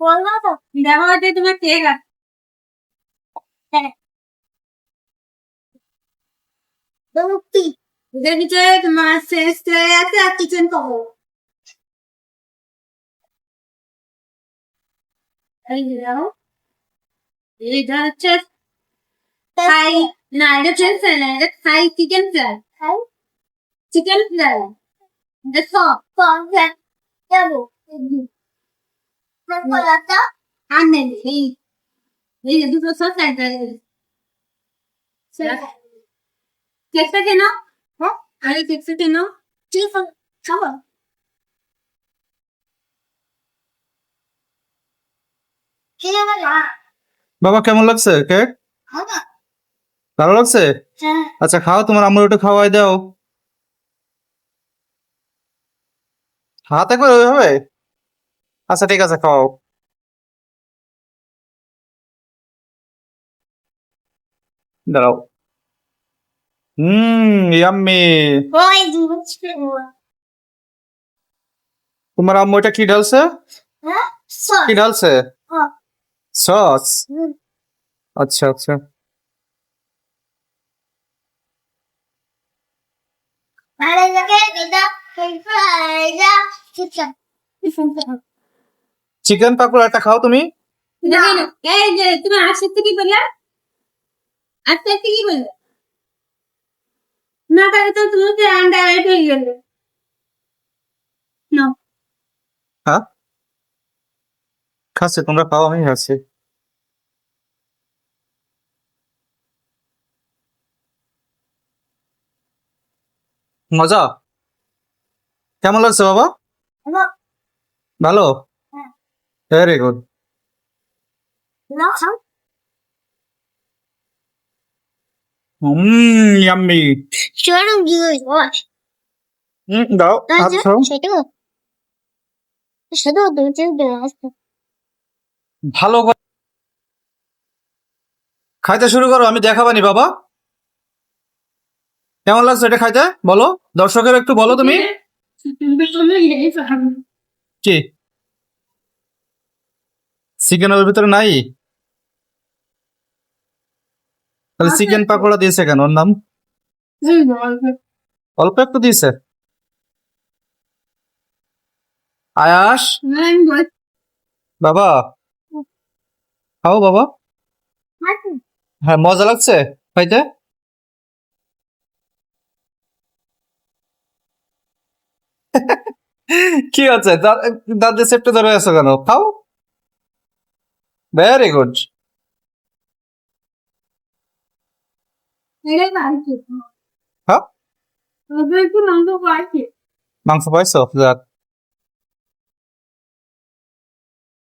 বলবো তো দেখো যে তোমার কেক আছে কি এদের ভিতরে তোমার ফ্রেঞ্চ ফ্রাই আছে আর চিকেন পাবো এই যে দেখো এইটা হচ্ছে থাই না এটা ফ্রেঞ্চ ফ্রাই না এটা থাই চিকেন ফ্রাই চিকেন ফ্রাই এটা সব ফ্রাই যাবো আর নেই এই যে দুটো সস একটা কেকটা কেন হ্যাঁ আরে কেকটা কেন ঠিক আছে খাবো বাবা কেমন লাগছে কেক? ভালো লাগছে? আচ্ছা খাও, তোমার আম্মুর একটু খাওয়াই দাও। হাতে করে ওইভাবে? আচ্ছা ঠিক আছে, খাও। দাঁড়াও। ইয়াম্মি। তোমার আম্মু এটা কি ঢালছে? কি ঢালছে? সস। আচ্ছা আচ্ছা। চিকেন পাকোড়াটা খাও তুমি। এই যে তুমি আসতে কি বললে আসতে কি বললে না তাহলে তো তুমি আন্ডা এট হয়ে গেলে না হ্যাঁ খাচ্ছে, তোমরা খাও, আমি খাচ্ছি। মজা? কেমন লাগছে বাবা? ভালো। Very good. ইয়াম্মি। দাও হাত খাও। ভালো খাইতে শুরু করো, আমি দেখাবানি বাবা। কেমন লাগছে এটা খাইতে বলো, দর্শকের একটু বলো তুমি। কি চিকেনের ভিতরে নাই? তাহলে চিকেন পাকোড়া দিয়েছে কেন? ওর নাম অল্প একটু দিয়েছে। আয়াস বাবা খাও বাবা। হ্যাঁ মজা লাগছে খাইতে? কি আছে দাঁত দিয়ে চেপটে ধরে আছো কেন? খাও। Very good. খাও। মাংস পাইছো? যাক।